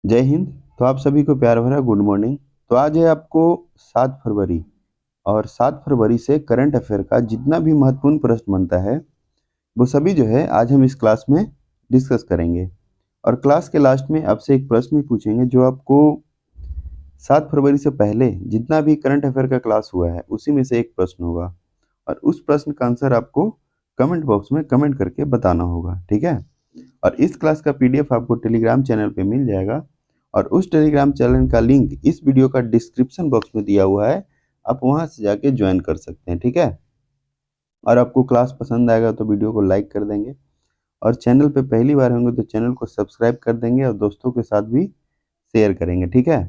जय हिंद। तो आप सभी को प्यार भरा गुड मॉर्निंग। तो आज है आपको 7 फरवरी और 7 फरवरी से करंट अफेयर का जितना भी महत्वपूर्ण प्रश्न बनता है वो सभी जो है आज हम इस क्लास में डिस्कस करेंगे। और क्लास के लास्ट में आपसे एक प्रश्न भी पूछेंगे जो आपको 7 फरवरी से पहले जितना भी करंट अफेयर का क्लास हुआ है उसी में से एक प्रश्न होगा और उस प्रश्न का आंसर आपको कमेंट बॉक्स में कमेंट करके बताना होगा, ठीक है। और इस क्लास का पीडीएफ आपको टेलीग्राम चैनल पे मिल जाएगा और उस टेलीग्राम चैनल का लिंक इस वीडियो का डिस्क्रिप्शन बॉक्स में दिया हुआ है, आप वहां से जाके ज्वाइन कर सकते हैं, ठीक है। और आपको क्लास पसंद आएगा तो वीडियो को लाइक कर देंगे और चैनल पे पहली बार होंगे तो चैनल को सब्सक्राइब कर देंगे और दोस्तों के साथ भी शेयर करेंगे, ठीक है।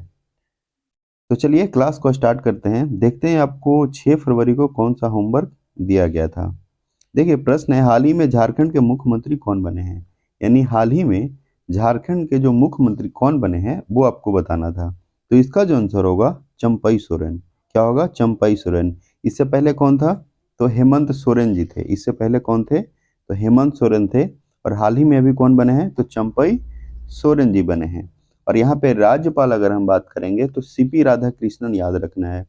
तो चलिए क्लास को स्टार्ट करते हैं। देखते हैं आपको 6 फरवरी को कौन सा होमवर्क दिया गया था। देखिए प्रश्न है, हाल ही में झारखंड के मुख्यमंत्री कौन बने हैं। यानी हाल ही में झारखंड के जो मुख्यमंत्री कौन बने हैं वो आपको बताना था। तो इसका जो आंसर होगा चंपई सोरेन। क्या होगा? चंपई सोरेन। इससे पहले कौन था? तो हेमंत सोरेन जी थे। इससे पहले कौन थे? तो हेमंत सोरेन थे। और हाल ही में अभी कौन बने हैं? तो चंपई सोरेन जी बने हैं। और यहाँ पे राज्यपाल अगर हम बात करेंगे तो सीपी राधाकृष्णन याद रखना है।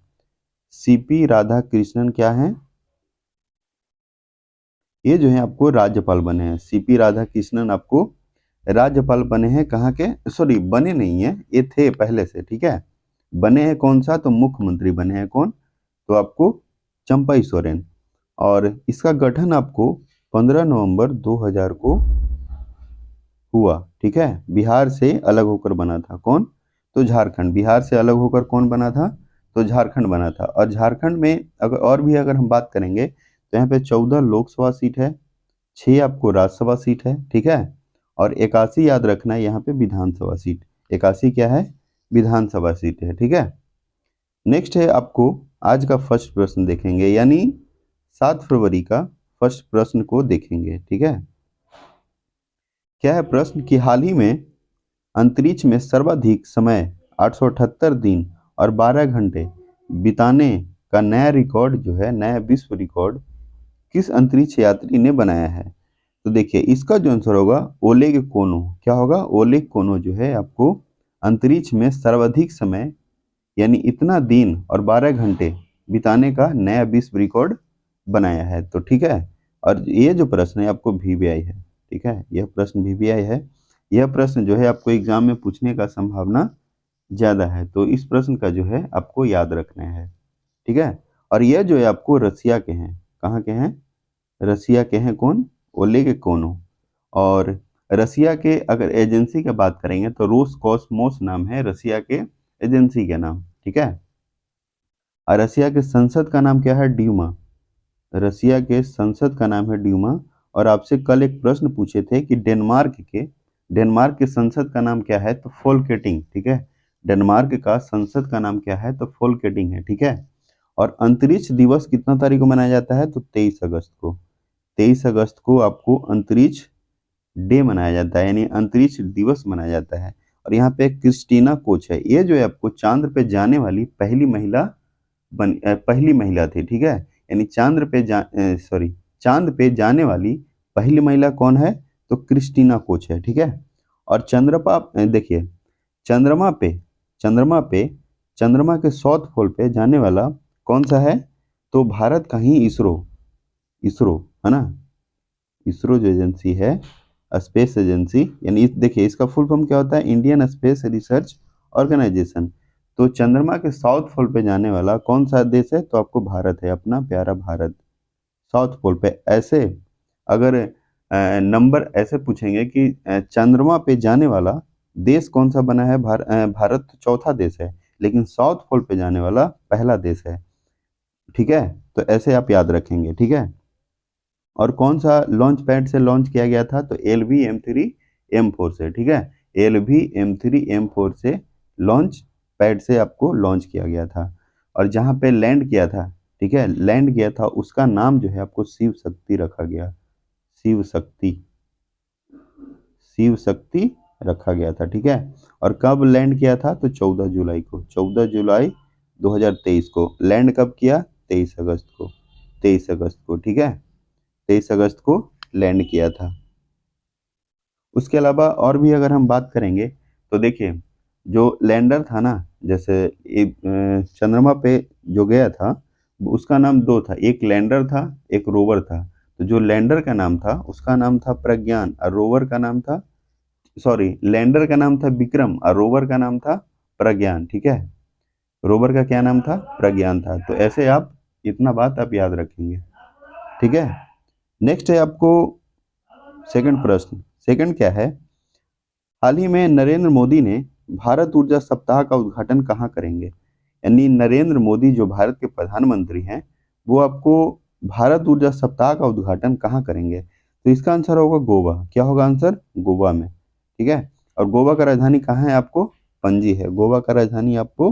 सीपी राधाकृष्णन क्या है? ये जो है आपको राज्यपाल बने हैं। सीपी राधाकृष्णन आपको राज्यपाल बने हैं। कहाँ के? सॉरी, बने नहीं है, ये थे पहले से, ठीक है। बने हैं कौन सा? तो मुख्यमंत्री बने हैं कौन? तो आपको चंपई सोरेन। और इसका गठन आपको 15 नवंबर 2000 को हुआ, ठीक है। बिहार से अलग होकर बना था कौन? तो झारखंड। बिहार से अलग होकर कौन बना था? तो झारखंड बना था। और झारखंड में अगर और भी अगर हम बात करेंगे तो यहाँ पे 14 लोकसभा सीट है, 6 आपको राज्यसभा सीट है, ठीक है। और 81 याद रखना है यहाँ पे विधानसभा सीट। 81 क्या है? विधानसभा सीट है, ठीक है। नेक्स्ट है आपको आज का फर्स्ट प्रश्न देखेंगे, यानी 7 फरवरी का फर्स्ट प्रश्न को देखेंगे, ठीक है। क्या है प्रश्न कि हाल ही में अंतरिक्ष में सर्वाधिक समय 878 दिन और 12 घंटे बिताने का नया रिकॉर्ड जो है, नया विश्व रिकॉर्ड किस अंतरिक्ष यात्री ने बनाया है। तो देखिए इसका जो आंसर होगा ओलेग कोनो। क्या होगा? ओलेग कोनो जो है आपको अंतरिक्ष में सर्वाधिक समय यानी इतना दिन और 12 घंटे बिताने का नया विश्व रिकॉर्ड बनाया है, तो ठीक है। और ये जो प्रश्न है आपको वीवीआई है, ठीक है। यह प्रश्न वीवीआई है। यह प्रश्न जो है आपको एग्जाम में पूछने का संभावना ज्यादा है, तो इस प्रश्न का जो है आपको याद रखना है, ठीक है। और यह जो है आपको रसिया के हैं। कहाँ के हैं? रसिया के हैं कौन? ओलेग कोनो। और रसिया के अगर एजेंसी की बात करेंगे तो रोसकॉसमोस नाम है रसिया के एजेंसी का नाम, ठीक है। और रसिया के संसद का नाम क्या है? ड्यूमा। रसिया के संसद का नाम है ड्यूमा। और आपसे कल एक प्रश्न पूछे थे कि डेनमार्क के संसद का नाम क्या है? तो फोल्केटिंग, ठीक है। डेनमार्क का संसद का नाम क्या है? तो फोल्केटिंग है, ठीक है। और अंतरिक्ष दिवस कितना तारीख को मनाया जाता है? तो 23 अगस्त को। 23 अगस्त को आपको अंतरिक्ष डे मनाया जाता है, यानी अंतरिक्ष दिवस मनाया जाता है। और यहाँ पे क्रिस्टीना कोच है, ये जो है आपको चांद्र पे जाने वाली पहली महिला थी, ठीक है। यानी चांद पे जाने वाली पहली महिला कौन है? तो क्रिस्टीना कोच है, ठीक है। और देखिए चंद्रमा पे चंद्रमा पे चंद्रमा के साउथ पोल पे जाने वाला कौन सा है? तो भारत का ही इसरो। इसरो है ना। इसरो जो एजेंसी है, स्पेस एजेंसी, यानी देखिए इसका फुल फॉर्म क्या होता है? Indian space research organisation. तो चंद्रमा के साउथ पोल पे जाने वाला कौन सा देश है? तो आपको भारत है, अपना प्यारा भारत। साउथ पोल पे ऐसे अगर नंबर ऐसे पूछेंगे कि चंद्रमा पे जाने वाला देश कौन सा बना है? भारत तो चौथा देश है, लेकिन साउथ पोल पे जाने वाला पहला देश है, ठीक है। तो ऐसे आप याद रखेंगे, ठीक है। और कौन सा लॉन्च पैड से लॉन्च किया गया था? तो LV-M3-M4 से, ठीक है। LV-M3-M4 से लॉन्च पैड से आपको लॉन्च किया गया था। और जहाँ पे लैंड किया था, ठीक है, लैंड किया था, उसका नाम जो है आपको शिव शक्ति रखा गया। शिव शक्ति। शिव शक्ति रखा गया था, ठीक है। और कब लैंड किया था? तो 14 जुलाई को। 14 जुलाई 2023 को लैंड कब किया? 23 अगस्त को। 23 अगस्त को, ठीक है। 23 अगस्त को लैंड किया था। उसके अलावा और भी अगर हम बात करेंगे तो देखिए जो लैंडर था ना, जैसे एक चंद्रमा पे जो गया था, उसका नाम दो था, एक लैंडर था, एक रोवर था। तो जो लैंडर का नाम था उसका नाम था प्रज्ञान, और रोवर का नाम था, सॉरी, लैंडर का नाम था विक्रम और रोवर का नाम था प्रज्ञान, ठीक है। रोवर का क्या नाम था? प्रज्ञान था। तो ऐसे आप इतना बात आप याद रखेंगे, ठीक है। नेक्स्ट है आपको सेकंड प्रश्न। सेकंड क्या है? हाल ही में नरेंद्र मोदी ने भारत ऊर्जा सप्ताह का उद्घाटन कहाँ करेंगे? यानी नरेंद्र मोदी जो भारत के प्रधानमंत्री हैं, वो आपको भारत ऊर्जा सप्ताह का उद्घाटन कहाँ करेंगे? तो इसका आंसर होगा गोवा। क्या होगा आंसर? गोवा में, ठीक है। और गोवा का राजधानी कहाँ है आपको? पणजी है। गोवा का राजधानी आपको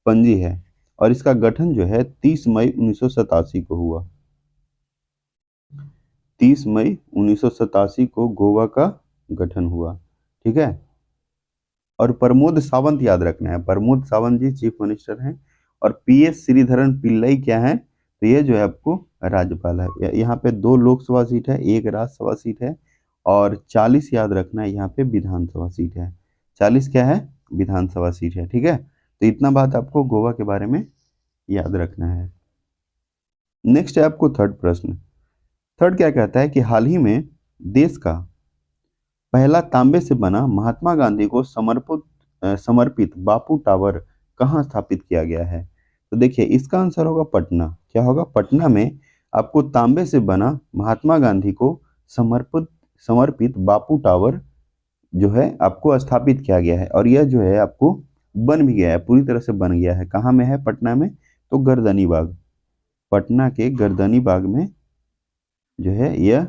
पणजी है। और इसका गठन जो है 30 मई 1987 को हुआ। 30 मई 1987 को गोवा का गठन हुआ, ठीक है। और प्रमोद सावंत याद रखना है, प्रमोद सावंत जी चीफ मिनिस्टर हैं। और पीएस श्रीधरन पिल्लई क्या है? तो ये जो है आपको राज्यपाल है। यहाँ पे 2 लोकसभा सीट है, एक राज्यसभा सीट है, और 40 याद रखना है यहाँ पे विधानसभा सीट है। 40 क्या है? विधानसभा सीट है, ठीक है। तो इतना बात आपको गोवा के बारे में याद रखना है। नेक्स्ट है आपको थर्ड प्रश्न। थर्ड क्या कहता है कि हाल ही में देश का पहला तांबे से बना महात्मा गांधी को समर्पित बापू टावर कहाँ स्थापित किया गया है? तो देखिए इसका आंसर होगा पटना। क्या होगा? पटना में आपको तांबे से बना महात्मा गांधी को समर्पित समर्पित बापू टावर जो है आपको स्थापित किया गया है। और यह जो है आपको बन भी गया है, पूरी तरह से बन गया है। कहाँ में है? पटना में। तो गर्दनी बाग, पटना के गर्दनी बाग में जो है यह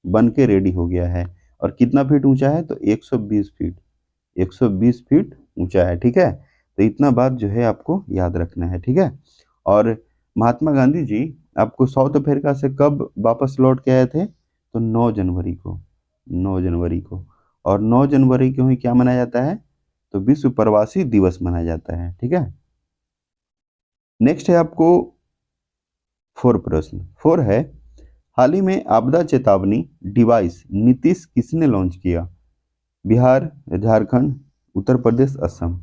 बन के रेडी हो गया है। और कितना फीट ऊंचा है? तो 120 फीट, 120 फीट ऊंचा है, ठीक है। तो इतना बात जो है आपको याद रखना है, ठीक है। और महात्मा गांधी जी आपको साउथ अफ्रीका से कब वापस लौट के आए थे? तो 9 जनवरी को, 9 जनवरी को। और 9 जनवरी को ही क्या मनाया जाता है? तो विश्व प्रवासी दिवस मनाया जाता है, ठीक है। नेक्स्ट है आपको फोर प्रश्न। फोर है, हाल ही में आपदा चेतावनी डिवाइस नीतीश किसने लॉन्च किया? बिहार, झारखंड, उत्तर प्रदेश, असम।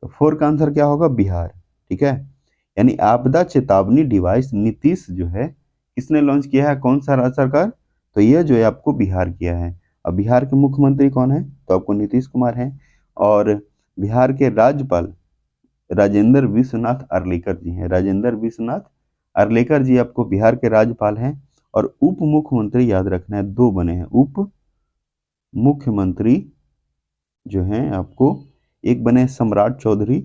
तो फोर का आंसर क्या होगा? बिहार, ठीक है। यानी आपदा चेतावनी डिवाइस नीतीश जो है किसने लॉन्च किया है? कौन सा राज्य सरकार? तो यह जो है आपको बिहार किया है। अब बिहार के मुख्यमंत्री कौन है? तो आपको नीतीश कुमार हैं। और बिहार के राज्यपाल राजेंद्र विश्वनाथ अर्लेकर जी हैं। राजेंद्र विश्वनाथ अर्लेकर जी आपको बिहार के राज्यपाल हैं। और उप मुख्यमंत्री याद रखना है, दो बने हैं उप मुख्यमंत्री जो हैं आपको, एक बने सम्राट चौधरी,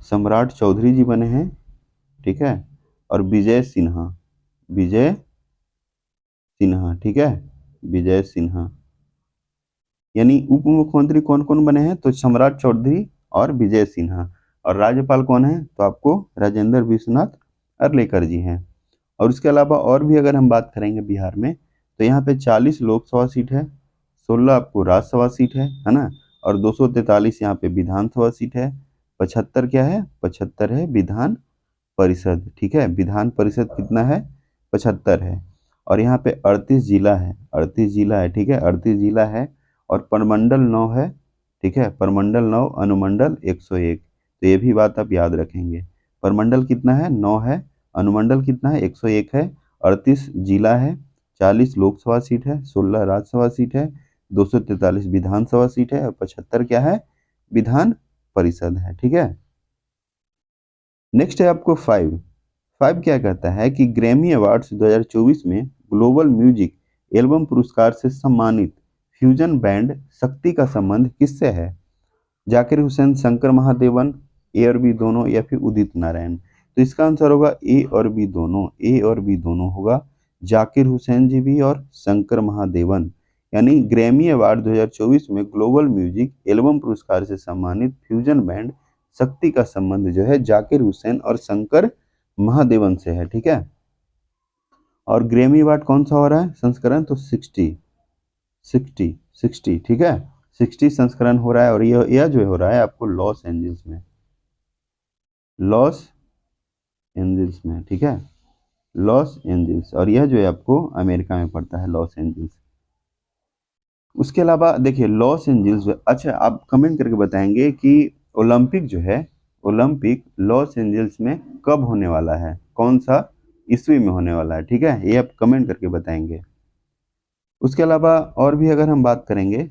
सम्राट चौधरी जी बने हैं, ठीक है। और विजय सिन्हा, विजय सिन्हा, ठीक है, विजय सिन्हा। यानी उप मुख्यमंत्री कौन कौन बने हैं? तो सम्राट चौधरी और विजय सिन्हा। और राज्यपाल कौन है? तो आपको राजेंद्र विश्वनाथ अर्लेकर जी हैं। और उसके अलावा और भी अगर हम बात करेंगे बिहार में, तो यहाँ पे 40 लोकसभा सीट है, 16 आपको राज्यसभा सीट है ना। और 243 यहाँ पे विधानसभा सीट है। 75 क्या है? 75 है विधान परिषद, ठीक है। विधान परिषद कितना है? 75 है। और यहाँ पे 38 जिला है, 38 जिला है, ठीक है, 38 जिला है। और प्रमंडल 9 है, ठीक है, प्रमंडल 9, अनुमंडल 101। तो ये भी बात आप याद रखेंगे। प्रमंडल कितना है? 9 है। अनुमंडल कितना है? 101 है। 38 जिला है, 40 लोकसभा सीट है, 16 राज्यसभा सीट है, 243 विधानसभा सीट है, और 75 क्या है? विधान परिषद है, ठीक है। नेक्स्ट है आपको फाइव। फाइव क्या कहता है कि ग्रैमी अवार्ड्स 2024 में ग्लोबल म्यूजिक एल्बम पुरस्कार से सम्मानित फ्यूजन बैंड शक्ति का संबंध किससे है? जाकिर हुसैन, शंकर महादेवन, ए और बी दोनों, या फिर उदित नारायण। तो इसका आंसर होगा ए और बी दोनों, ए और बी दोनों होगा। जाकिर हुसैन जी भी और शंकर महादेवन। यानी ग्रैमी अवार्ड 2024 में ग्लोबल म्यूजिक एल्बम पुरस्कार से सम्मानित फ्यूजन बैंड शक्ति का संबंध जो है जाकिर हुसैन और शंकर महादेवन से है, ठीक है। और ग्रैमी अवार्ड कौन सा हो रहा है संस्करण? तो 60, 60, 60, ठीक है, 60 संस्करण हो रहा है। और यह जो हो रहा है आपको लॉस एंजल्स में, लॉस एंजल्स में, ठीक है, लॉस एंजल्स। और यह जो है आपको अमेरिका में पड़ता है, लॉस एंजल्स। उसके अलावा देखिए लॉस एंजल्स, अच्छा आप कमेंट करके बताएंगे कि ओलंपिक जो है, ओलंपिक लॉस एंजल्स में कब होने वाला है, कौन सा ईस्वी में होने वाला है, ठीक है, ये आप कमेंट करके बताएंगे। उसके अलावा और भी अगर हम बात करेंगे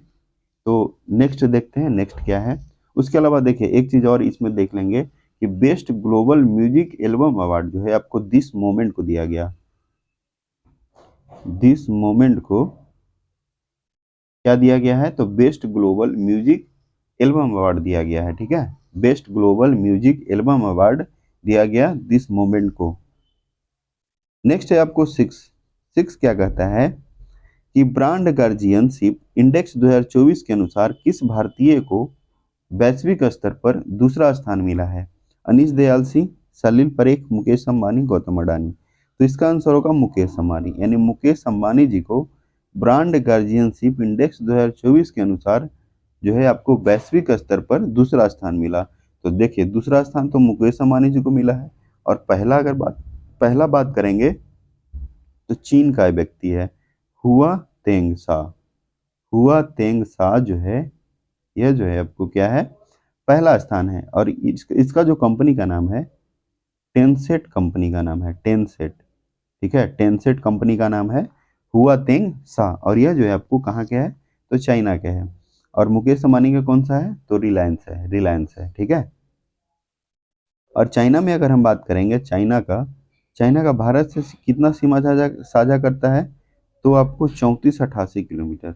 तो नेक्स्ट देखते हैं, नेक्स्ट क्या है। उसके अलावा देखिए एक चीज और इसमें देख लेंगे कि best global music album award जो है आपको दिस मोमेंट को दिया गया, दिस मोमेंट को क्या दिया गया है, तो best global music album award दिया गया है, ठीक है, best global music album award दिया गया दिस मोमेंट को। नेक्स्ट है आपको सिक्स, सिक्स क्या कहता है कि ब्रांड गार्जियनशिप इंडेक्स 2024 के अनुसार किस भारतीय को वैश्विक स्तर पर दूसरा स्थान मिला है, अनीश दयाल सिंह, सलील परेख, मुकेश अंबानी, गौतम अडानी। तो इसका आंसर होगा मुकेश अंबानी, यानी मुकेश अंबानी जी को ब्रांड गार्जियनशिप इंडेक्स 2024 के अनुसार जो है आपको वैश्विक स्तर पर दूसरा स्थान मिला। तो देखिए दूसरा स्थान तो मुकेश अंबानी जी को मिला है, और पहला बात करेंगे तो चीन का व्यक्ति है हुआ तेंग सा, हुआ तेंग सा जो है, यह जो है आपको क्या है, पहला स्थान है। और इसका जो कंपनी का नाम है टेंसेट, कंपनी का नाम है टेंसेट, ठीक है, टेंसेट कंपनी का नाम है हुआ तेंग सा, और यह जो है आपको कहाँ के है, तो चाइना के है। और मुकेश अंबानी का कौन सा है, तो रिलायंस है, रिलायंस है, ठीक है। और चाइना में अगर हम बात करेंगे चाइना का भारत से कितना सीमा साझा साझा करता है, तो आपको 3488 किलोमीटर,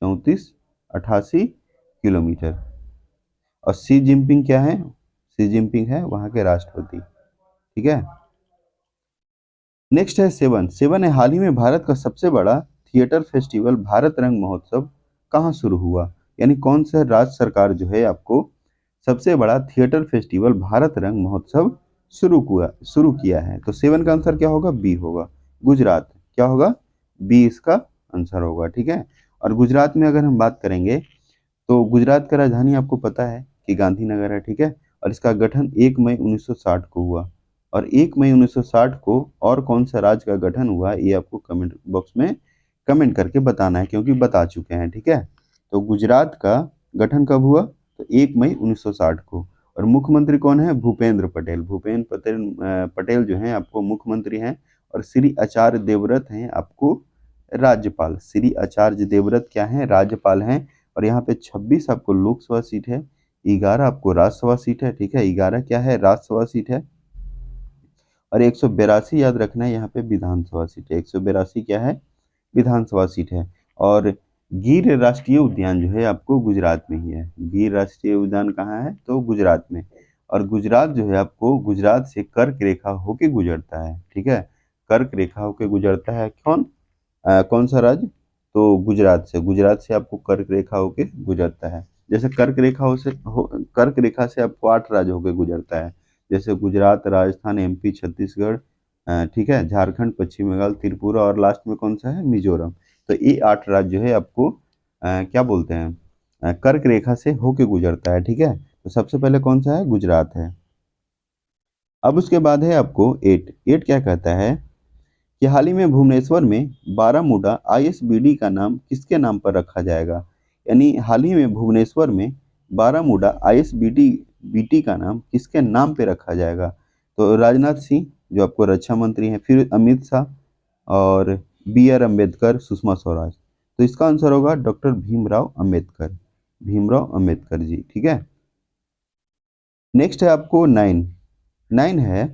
3488 किलोमीटर। और शी जिनपिंग क्या है, शी जिनपिंग है वहाँ के राष्ट्रपति, ठीक है। नेक्स्ट है सेवन, सेवन है हाल ही में भारत का सबसे बड़ा थिएटर फेस्टिवल भारत रंग महोत्सव कहाँ शुरू हुआ, यानी कौन सा राज्य सरकार जो है आपको सबसे बड़ा थिएटर फेस्टिवल भारत रंग महोत्सव शुरू किया है। तो सेवन का आंसर क्या होगा, बी होगा, गुजरात, क्या होगा, बी इसका आंसर होगा, ठीक है। और गुजरात में अगर हम बात करेंगे तो गुजरात का राजधानी आपको पता है कि गांधीनगर है, ठीक है। और इसका गठन 1 मई 1960 को हुआ। और 1 मई 1960 को और कौन सा राज्य का गठन हुआ ये आपको कमेंट बॉक्स में कमेंट करके बताना है, क्योंकि बता चुके हैं, ठीक है। तो गुजरात का गठन कब हुआ, तो 1 मई 1960 को। और मुख्यमंत्री कौन है, भूपेंद्र पटेल, पटेल जो हैं आपको मुख्यमंत्री हैं। और श्री आचार्य देवव्रत हैं आपको राज्यपाल, श्री आचार्य देवव्रत क्या हैं, राज्यपाल हैं। और यहाँ पे 26 आपको लोकसभा सीट है, 11 आपको राज्यसभा सीट है, ठीक है, 11 क्या है, राज्यसभा सीट है। और 182 याद रखना है यहाँ पे विधानसभा सीट है, 182 क्या है, विधानसभा सीट है। और गिर राष्ट्रीय उद्यान जो है आपको गुजरात में ही है, गिर राष्ट्रीय उद्यान कहाँ है, तो गुजरात में। और गुजरात जो है आपको गुजरात से कर्क रेखा होके गुजरता है, ठीक है, कर्क रेखा होके गुजरता है, कौन सा राज्य, तो गुजरात से आपको कर्क रेखा होके गुजरता है। जैसे कर्क रेखा से आपको 8 राज्य होके गुजरता है, जैसे गुजरात, राजस्थान, एमपी, छत्तीसगढ़, ठीक है, झारखंड, पश्चिम बंगाल, त्रिपुरा, और लास्ट में कौन सा है, मिजोरम। तो ये 8 राज्य जो है आपको क्या बोलते हैं, कर्क रेखा से होके गुजरता है, ठीक है। तो सबसे पहले कौन सा है, गुजरात है। अब उसके बाद है आपको एट, एट क्या कहता है कि हाल ही में भुवनेश्वर में बारामूडा आईएसबीटी का नाम किसके नाम पर रखा जाएगा, यानी हाल ही में भुवनेश्वर में बारामूडा आईएसबीटी बीटी का नाम किसके नाम पे रखा जाएगा, तो राजनाथ सिंह जो आपको रक्षा मंत्री हैं, फिर अमित शाह, और बी आर अम्बेडकर, सुषमा स्वराज। तो इसका आंसर होगा डॉक्टर भीमराव अम्बेडकर, भीमराव अम्बेडकर जी, ठीक है। नेक्स्ट है आपको नाइन, नाइन है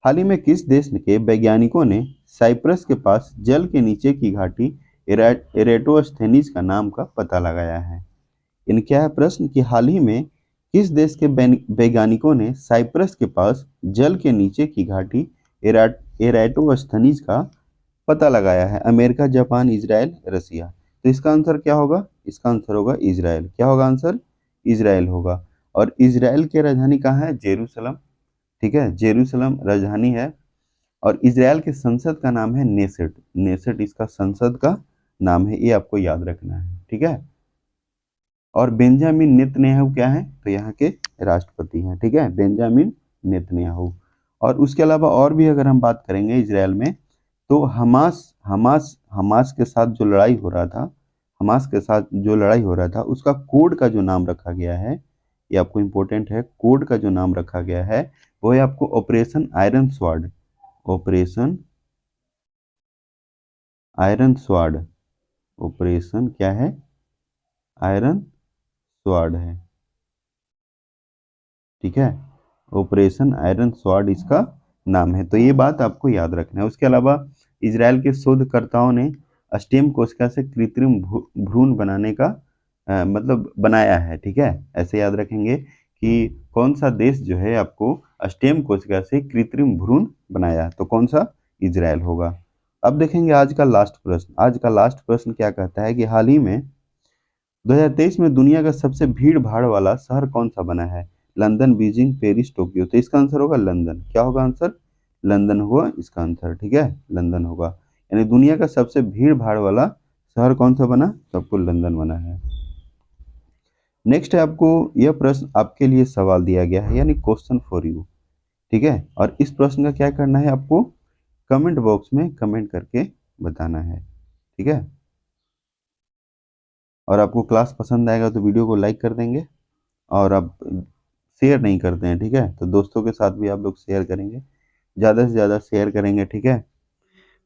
हाल ही में किस देश के वैज्ञानिकों ने साइप्रस के पास जल के नीचे की घाटी एरेटोस्थेनीज का नाम का पता लगाया है। इन क्या है प्रश्न कि हाल ही में किस देश के वैज्ञानिकों ने साइप्रस के पास जल के नीचे की घाटी एरेटोस्थनीज का पता लगाया है, अमेरिका, जापान, इजराइल, रसिया। तो इसका आंसर क्या होगा, इसका आंसर होगा इजराइल, क्या होगा आंसर, इजराइल होगा। और इजराइल की राजधानी कहाँ है, जेरूसलम, ठीक है, जेरूसलम राजधानी है। और इजराइल के संसद का नाम है नेसेट, नेसेट इसका संसद का नाम है, ये आपको याद रखना है, ठीक है। और बेंजामिन नेतन्याहू क्या है, तो यहाँ के राष्ट्रपति हैं, ठीक है, बेंजामिन नेतन्याहू। और उसके अलावा और भी अगर हम बात करेंगे इजराइल में, तो हमास के साथ जो लड़ाई हो रहा था, हमास के साथ जो लड़ाई हो रहा था उसका कोड का जो नाम रखा गया है, ये आपको इंपॉर्टेंट है, कोड का जो नाम रखा गया है वो है आपको operation iron sword. Operation iron sword, operation क्या है, आयरन स्वॉर्ड है, ठीक है। ऑपरेशन आयरन स्वॉर्ड इसका नाम है, तो ये बात आपको याद रखना है। उसके अलावा इजराइल के शोधकर्ताओं ने स्टेम कोशिका से कृत्रिम भ्रूण बनाने का मतलब बनाया है, ठीक है। ऐसे याद रखेंगे कि कौन सा देश जो है आपको स्टेम कोशिका से कृत्रिम भ्रूण बनाया, तो कौन सा, इजराइल होगा। अब देखेंगे आज का लास्ट प्रश्न। आज का लास्ट प्रश्न क्या कहता है कि हाल ही में 2023 में दुनिया का सबसे भीड़ भाड़ वाला शहर कौन सा बना है, लंदन, बीजिंग, पेरिस, टोक्यो। तो इसका आंसर होगा लंदन। क्या होगा आंसर, लंदन होगा इसका आंसर, ठीक है, लंदन होगा। यानी दुनिया का सबसे भीड़ भाड़ वाला शहर कौन सा बना, तो आपको लंदन बना है। नेक्स्ट है, आपको यह प्रश्न आपके लिए सवाल दिया गया है, यानी क्वेश्चन फॉर यू, ठीक है। और इस प्रश्न का क्या करना है, आपको कमेंट बॉक्स में कमेंट करके बताना है, ठीक है। और आपको क्लास पसंद आएगा तो वीडियो को लाइक कर देंगे, और आप शेयर नहीं करते हैं, ठीक है, तो दोस्तों के साथ भी आप लोग शेयर करेंगे, ज़्यादा से ज़्यादा शेयर करेंगे, ठीक है।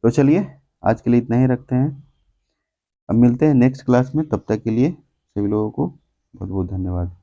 तो चलिए आज के लिए इतना ही रखते हैं, अब मिलते हैं नेक्स्ट क्लास में, तब तक के लिए सभी लोगों को बहुत बहुत धन्यवाद।